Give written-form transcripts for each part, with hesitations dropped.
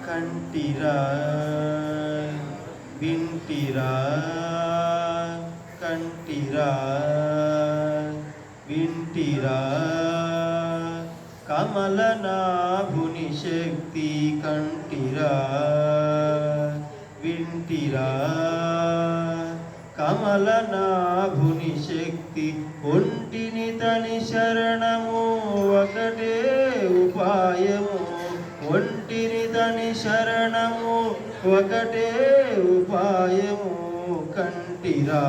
కంటిరా వింటిరా కంటిరా వింటిరా కమలనాభుని శక్తి కంటిరా వింటిరా కమలనాభుని శక్తి ఒంటిని తని శరణము ఒకటే ఉపాయము ఒంటిని తని శరణము ఒకటే ఉపాయము కంటిరా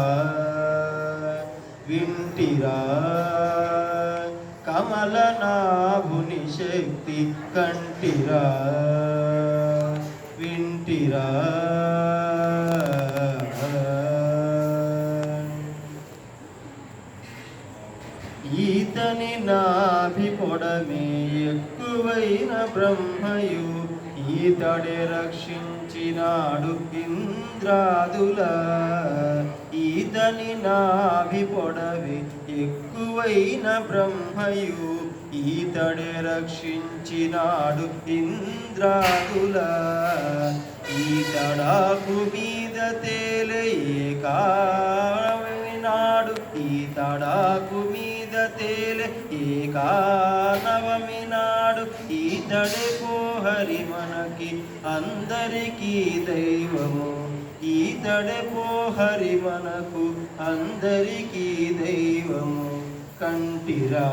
వింటిరా కమలనాభుని శక్తి కంటిరా వింటిరా ఈతని నాభి పొడమే ఎక్కువైన బ్రహ్మయు ఈతడే రక్షించినాడు ఇంద్రాదుల ఈతని నాభి పొడవే ఎక్కువైన బ్రహ్మయు ఈతడే రక్షించినాడు ఇంద్రాదుల ఈతడాకు మీద తేలే ఏకానవమినాడు ఈతడాకు మీద తేలే ఏకానవమినాడు ఈతడే పోహరి మనకి అందరికీ దైవము ఈతడే పోహరి మనకు అందరికీ దైవము కంటిరా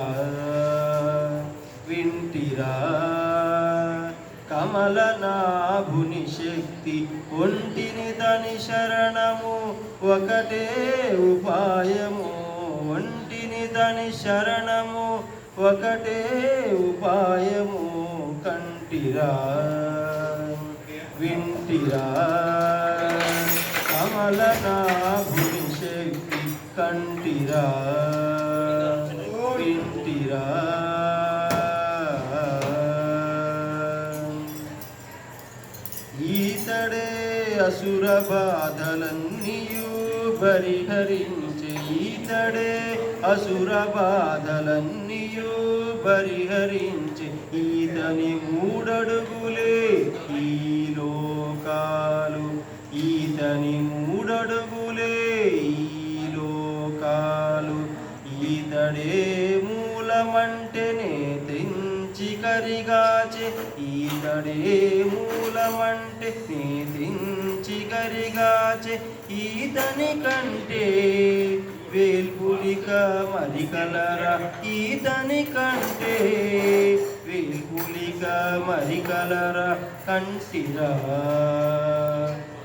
వింటిరా కమలనాభుని శక్తి ఒంటిని తని శరణము ఒకటే ఉపాయము ఒంటిని తని శరణము ఒకటే ఉపాయము కంటిరా వింటిరా కమలనాభుని శక్తి కంటిరా వింటిరా ఈతడే అసుర బాధలన్నీయు పరిహరించే ఈతడే అసుర బాధలన్నీయు పరిహరించే ఈతని మూడడుగులే ఈ లోకాలు ఈతని మూడడుగులే ఈ లోకాలు ఈతడే మూలమంటేనే తెంచి కరిగాచే ఈతడే మూలమంటే నే తెంచి కరిగాచే ఈతని కంటే వేల్పులిక మరికలరా ఈతని కంటే వేల్పులిక మరికలరా కంటిరా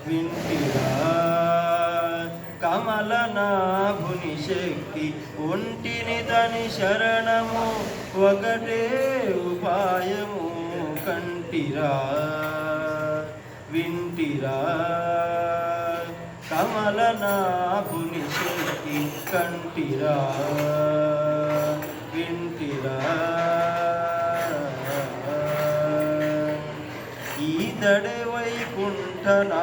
వింటిరా కమలనాభుని శక్తి ఒంటిని తని శరణము ఒకటే ఉపాయము కంటిరా వింటిరా కమలనాభుని శక్తి కంటిరా వింటిరా ఈతడే వైకుంఠనాథుడితడే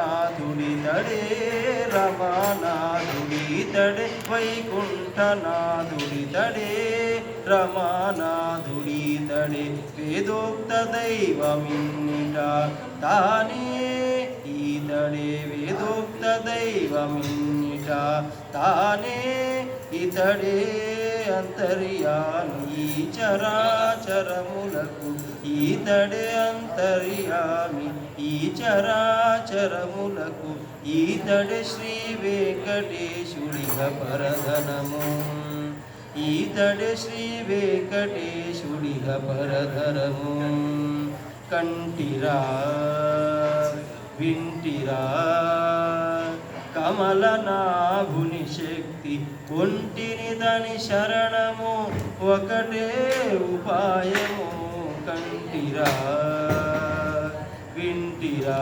రమానాథుడితడే వైకుంఠనాథుడితడే రమానాథుడితడే వేదోక్త దైవమిన్నిట తానే ఈతడే వేదోక్త దైవమిన్నిట తానే ఇతడే అంతర్యామి చరాచరములకు ఈతడే అంతర్యామి ఈ చరాచరములకు ఈతడే శ్రీ వెంకటేశుడిగ పరధనము ఈతడే శ్రీ వెంకటేశుడిగ పరధరము కంటిరా వింటిరా కమలనాభుని శక్తి ఒంటిని తని శరణము ఒకటే ఉపాయము కంటిరా వింటిరా